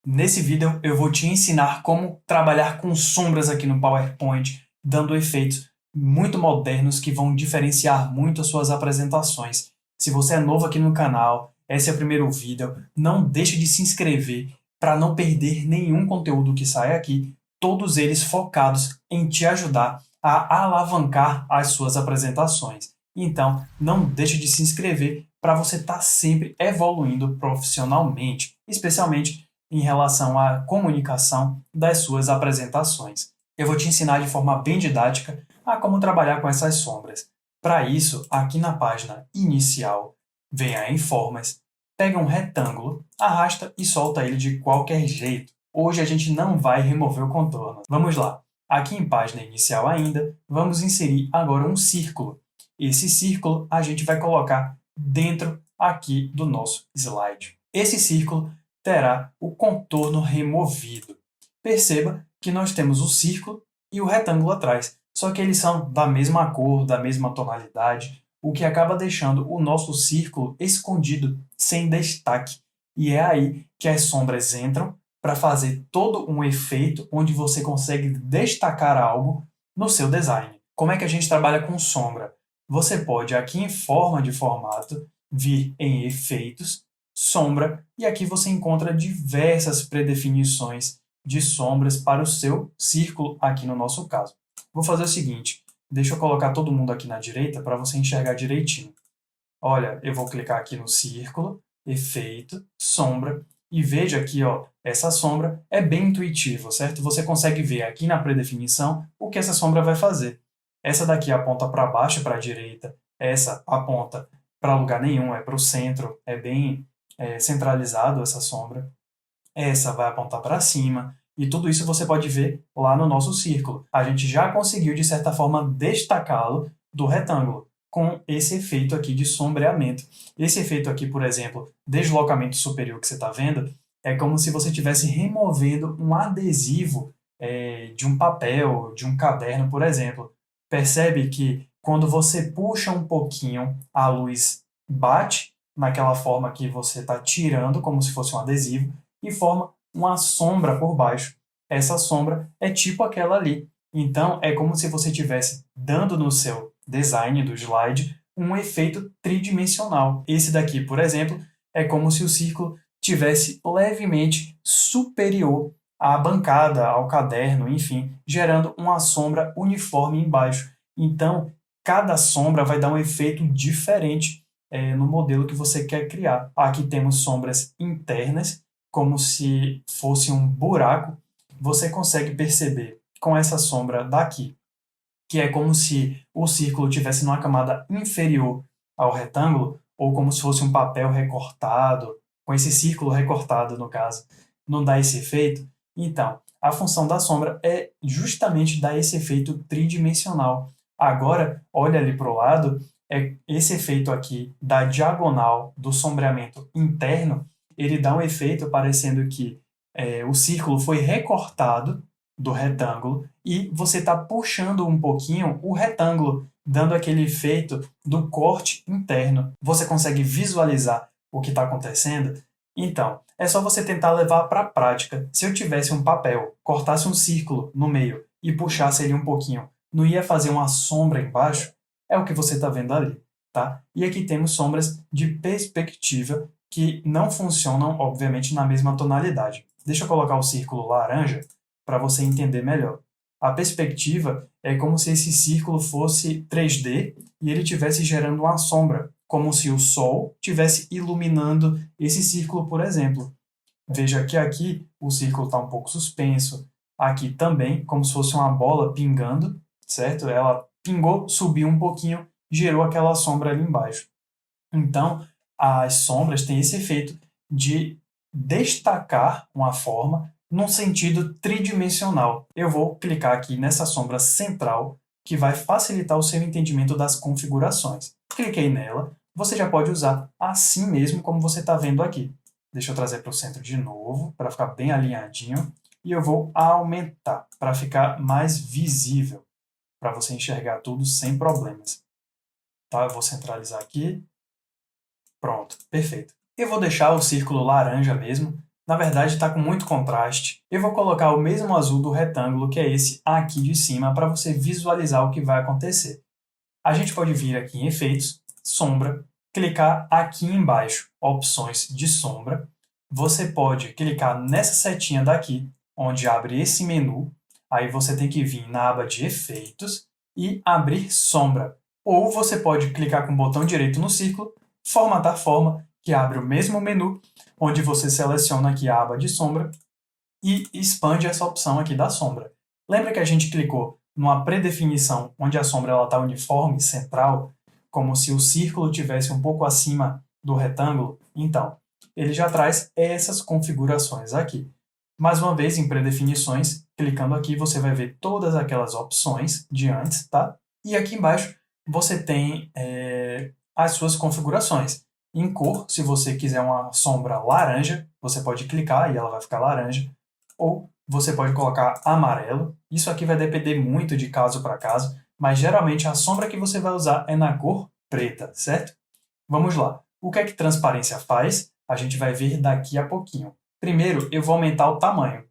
Nesse vídeo eu vou te ensinar como trabalhar com sombras aqui no PowerPoint, dando efeitos muito modernos que vão diferenciar muito as suas apresentações. Se você é novo aqui no canal, esse é o primeiro vídeo, não deixe de se inscrever para não perder nenhum conteúdo que sai aqui, todos eles focados em te ajudar a alavancar as suas apresentações. Então, não deixe de se inscrever para você estar sempre evoluindo profissionalmente, especialmente em relação à comunicação das suas apresentações. Eu vou te ensinar de forma bem didática a como trabalhar com essas sombras. Para isso, aqui na página inicial, venha em Formas, pega um retângulo, arrasta e solta ele de qualquer jeito. Hoje a gente não vai remover o contorno. Vamos lá. Aqui em página inicial ainda, vamos inserir agora um círculo. Esse círculo a gente vai colocar dentro aqui do nosso slide. Esse círculo terá o contorno removido. Perceba que nós temos o círculo e o retângulo atrás, só que eles são da mesma cor, da mesma tonalidade, o que acaba deixando o nosso círculo escondido, sem destaque. E é aí que as sombras entram para fazer todo um efeito onde você consegue destacar algo no seu design. Como é que a gente trabalha com sombra? Você pode, aqui em forma de formato, vir em efeitos, sombra, e aqui você encontra diversas predefinições de sombras para o seu círculo, aqui no nosso caso. Vou fazer o seguinte, deixa eu colocar todo mundo aqui na direita para você enxergar direitinho. Olha, eu vou clicar aqui no círculo, efeito, sombra, e veja aqui, ó, essa sombra é bem intuitiva, certo? Você consegue ver aqui na predefinição o que essa sombra vai fazer. Essa daqui aponta para baixo, para a direita, essa aponta para lugar nenhum, é para o centro, é bem centralizado essa sombra. Essa vai apontar para cima, e tudo isso você pode ver lá no nosso círculo. A gente já conseguiu, de certa forma, destacá-lo do retângulo, com esse efeito aqui de sombreamento. Esse efeito aqui, por exemplo, deslocamento superior que você está vendo, é como se você estivesse removendo um adesivo de um papel, de um caderno, por exemplo. Percebe que quando você puxa um pouquinho, a luz bate naquela forma que você está tirando, como se fosse um adesivo, e forma uma sombra por baixo. Essa sombra é tipo aquela ali. Então, é como se você estivesse dando no seu design do slide um efeito tridimensional. Esse daqui, por exemplo, é como se o círculo tivesse levemente superior à bancada, ao caderno, enfim, gerando uma sombra uniforme embaixo. Então, cada sombra vai dar um efeito diferente no modelo que você quer criar. Aqui temos sombras internas, como se fosse um buraco. Você consegue perceber com essa sombra daqui, que é como se o círculo tivesse numa camada inferior ao retângulo, ou como se fosse um papel recortado, com esse círculo recortado, no caso. Não dá esse efeito? Então, a função da sombra é justamente dar esse efeito tridimensional. Agora, olha ali para o lado, esse efeito aqui da diagonal do sombreamento interno, ele dá um efeito parecendo que o círculo foi recortado do retângulo e você está puxando um pouquinho o retângulo, dando aquele efeito do corte interno. Você consegue visualizar o que está acontecendo? Então, é só você tentar levar para a prática. Se eu tivesse um papel, cortasse um círculo no meio e puxasse ele um pouquinho, não ia fazer uma sombra embaixo? É o que você está vendo ali, tá? E aqui temos sombras de perspectiva que não funcionam, obviamente, na mesma tonalidade. Deixa eu colocar o círculo laranja para você entender melhor. A perspectiva é como se esse círculo fosse 3D e ele estivesse gerando uma sombra, como se o sol estivesse iluminando esse círculo, por exemplo. Veja que aqui o círculo está um pouco suspenso, aqui também, como se fosse uma bola pingando, certo? Ela pingou, subiu um pouquinho, gerou aquela sombra ali embaixo. Então, as sombras têm esse efeito de destacar uma forma num sentido tridimensional. Eu vou clicar aqui nessa sombra central, que vai facilitar o seu entendimento das configurações. Cliquei nela, você já pode usar assim mesmo como você está vendo aqui. Deixa eu trazer para o centro de novo, para ficar bem alinhadinho, e eu vou aumentar, para ficar mais visível, para você enxergar tudo sem problemas. Tá? Eu vou centralizar aqui. Pronto, perfeito. Eu vou deixar o círculo laranja mesmo, Na verdade, está com muito contraste. Eu vou colocar o mesmo azul do retângulo, que é esse aqui de cima, para você visualizar o que vai acontecer. A gente pode vir aqui em Efeitos, Sombra, clicar aqui embaixo, Opções de Sombra. Você pode clicar nessa setinha daqui, onde abre esse menu. Aí você tem que vir na aba de Efeitos e abrir Sombra. Ou você pode clicar com o botão direito no círculo, Formatar Forma, que abre o mesmo menu, onde você seleciona aqui a aba de sombra e expande essa opção aqui da sombra. Lembra que a gente clicou numa predefinição onde a sombra está uniforme, central, como se o círculo tivesse um pouco acima do retângulo? Então, ele já traz essas configurações aqui. Mais uma vez, em predefinições, clicando aqui, você vai ver todas aquelas opções de antes, tá? E aqui embaixo você tem as suas configurações. Em cor, se você quiser uma sombra laranja, você pode clicar e ela vai ficar laranja. Ou você pode colocar amarelo. Isso aqui vai depender muito de caso para caso, mas geralmente a sombra que você vai usar é na cor preta, certo? Vamos lá. O que é que transparência faz? A gente vai ver daqui a pouquinho. Primeiro, eu vou aumentar o tamanho.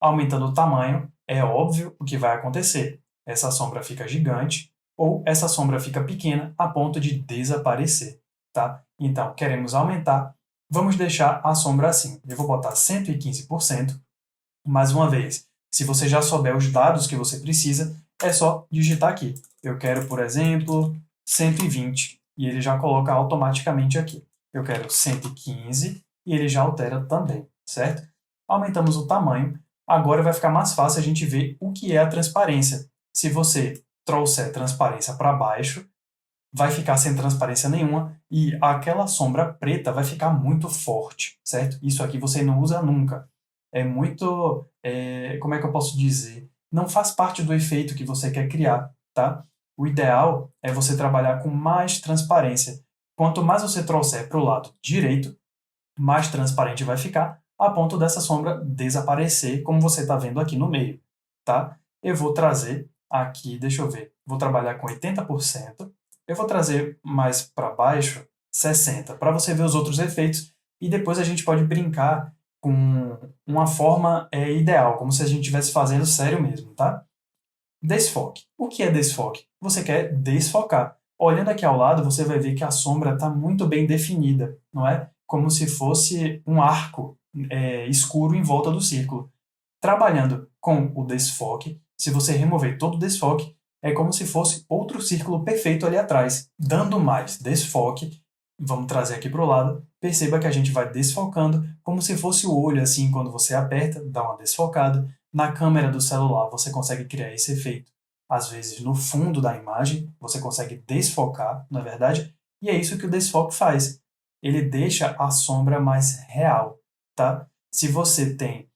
Aumentando o tamanho, é óbvio o que vai acontecer. Essa sombra fica gigante ou essa sombra fica pequena a ponto de desaparecer, tá? Então, queremos aumentar. Vamos deixar a sombra assim. Eu vou botar 115%. Mais uma vez, se você já souber os dados que você precisa, é só digitar aqui. Eu quero, por exemplo, 120, e ele já coloca automaticamente aqui. Eu quero 115, e ele já altera também, certo? Aumentamos o tamanho. Agora vai ficar mais fácil a gente ver o que é a transparência. Se você trouxer transparência para baixo, vai ficar sem transparência nenhuma e aquela sombra preta vai ficar muito forte, certo? Isso aqui você não usa nunca. É muito, como é que eu posso dizer? Não faz parte do efeito que você quer criar, tá? O ideal é você trabalhar com mais transparência. Quanto mais você trouxer para o lado direito, mais transparente vai ficar, a ponto dessa sombra desaparecer, como você está vendo aqui no meio, tá? Eu vou trazer aqui, deixa eu ver, vou trabalhar com 80%, eu vou trazer mais para baixo 60%, para você ver os outros efeitos, e depois a gente pode brincar com uma forma ideal, como se a gente estivesse fazendo sério mesmo, tá? Desfoque. O que é desfoque? Você quer desfocar. Olhando aqui ao lado, você vai ver que a sombra está muito bem definida, não é? Como se fosse um arco escuro em volta do círculo. Trabalhando com o desfoque, se você remover todo o desfoque, é como se fosse outro círculo perfeito ali atrás. Dando mais desfoque, vamos trazer aqui para o lado, perceba que a gente vai desfocando como se fosse o olho, assim, quando você aperta, dá uma desfocada. Na câmera do celular, você consegue criar esse efeito. Às vezes, no fundo da imagem, você consegue desfocar, na verdade, e é isso que o desfoque faz. Ele deixa a sombra mais real, tá? Se você tem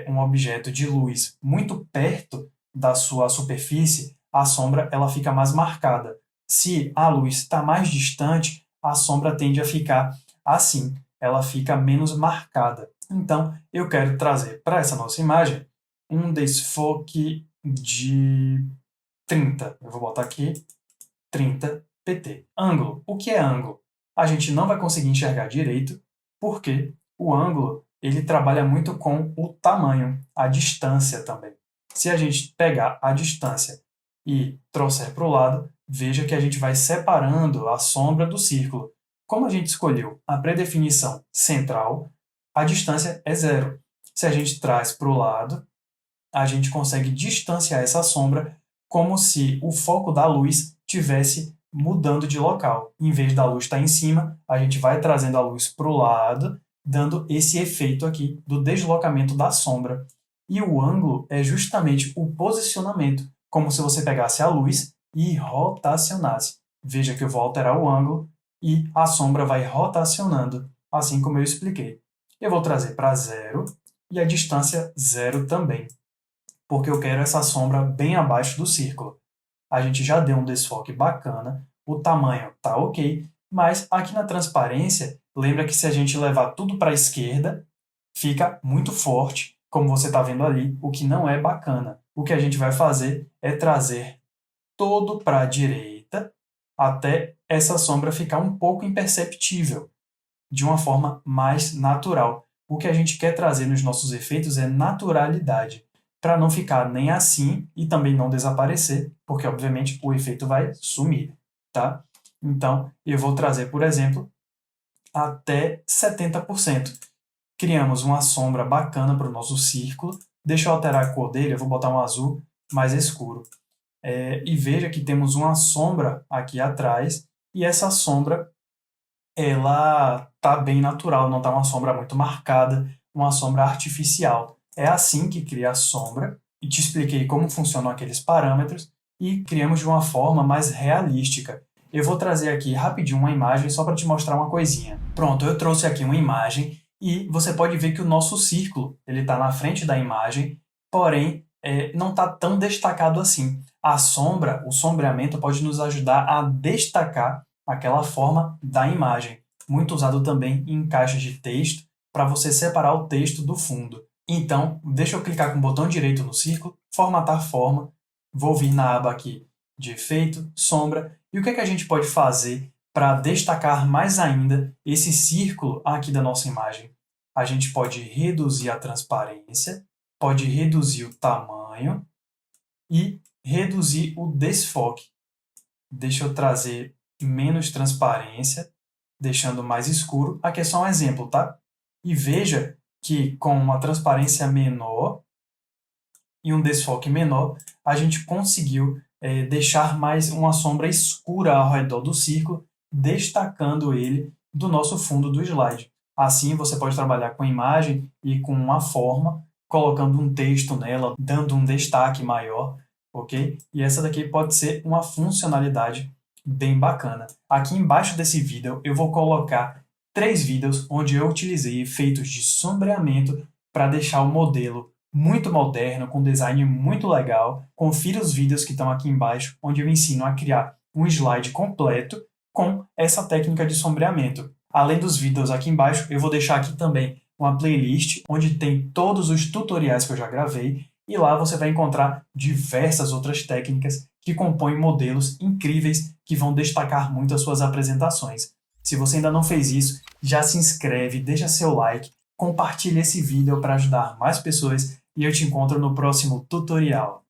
um objeto de luz muito perto da sua superfície, a sombra ela fica mais marcada. Se a luz está mais distante, a sombra tende a ficar assim, ela fica menos marcada. Então, eu quero trazer para essa nossa imagem um desfoque de 30. Eu vou botar aqui 30 pt. Ângulo. O que é ângulo? A gente não vai conseguir enxergar direito, porque o ângulo ele trabalha muito com o tamanho, a distância também. Se a gente pegar a distância e trouxer para o lado, veja que a gente vai separando a sombra do círculo. Como a gente escolheu a predefinição central, a distância é zero. Se a gente traz para o lado, a gente consegue distanciar essa sombra como se o foco da luz tivesse mudando de local. Em vez da luz estar em cima, a gente vai trazendo a luz para o lado, dando esse efeito aqui do deslocamento da sombra. E o ângulo é justamente o posicionamento, como se você pegasse a luz e rotacionasse. Veja que eu vou alterar o ângulo e a sombra vai rotacionando, assim como eu expliquei. Eu vou trazer para zero e a distância zero também, porque eu quero essa sombra bem abaixo do círculo. A gente já deu um desfoque bacana, o tamanho tá ok, mas aqui na transparência, lembra que se a gente levar tudo para a esquerda, fica muito forte, como você está vendo ali, o que não é bacana. O que a gente vai fazer é trazer todo para a direita, até essa sombra ficar um pouco imperceptível, de uma forma mais natural. o que a gente quer trazer nos nossos efeitos é naturalidade, para não ficar nem assim e também não desaparecer, porque obviamente o efeito vai sumir, tá? Então, eu vou trazer, por exemplo, até 70%. Criamos uma sombra bacana para o nosso círculo. Deixa eu alterar a cor dele, eu vou botar um azul mais escuro. E veja que temos uma sombra aqui atrás, e essa sombra ela tá bem natural, não tá uma sombra muito marcada, uma sombra artificial. É assim que cria a sombra, e te expliquei como funcionam aqueles parâmetros, e criamos de uma forma mais realística. Eu vou trazer aqui rapidinho uma imagem só para te mostrar uma coisinha. Pronto, eu trouxe aqui uma imagem, e você pode ver que o nosso círculo ele está na frente da imagem, porém não está tão destacado assim. A sombra, o sombreamento pode nos ajudar a destacar aquela forma da imagem, muito usado também em caixas de texto, para você separar o texto do fundo. Então, deixa eu clicar com o botão direito no círculo, formatar forma, vou vir na aba aqui de efeito, sombra, e o que é que a gente pode fazer para destacar mais ainda esse círculo aqui da nossa imagem? A gente pode reduzir a transparência, pode reduzir o tamanho e reduzir o desfoque. Deixa eu trazer menos transparência, deixando mais escuro. Aqui é só um exemplo, tá? E veja que com uma transparência menor e um desfoque menor, a gente conseguiu deixar mais uma sombra escura ao redor do círculo, destacando ele do nosso fundo do slide. Assim, você pode trabalhar com a imagem e com uma forma, colocando um texto nela, dando um destaque maior, ok? E essa daqui pode ser uma funcionalidade bem bacana. Aqui embaixo desse vídeo eu vou colocar 3 vídeos onde eu utilizei efeitos de sombreamento para deixar o modelo muito moderno, com design muito legal. Confira os vídeos que estão aqui embaixo, onde eu ensino a criar um slide completo com essa técnica de sombreamento. Além dos vídeos aqui embaixo, eu vou deixar aqui também uma playlist onde tem todos os tutoriais que eu já gravei, e lá você vai encontrar diversas outras técnicas que compõem modelos incríveis que vão destacar muito as suas apresentações. Se você ainda não fez isso, já se inscreve, deixa seu like, compartilha esse vídeo para ajudar mais pessoas e eu te encontro no próximo tutorial.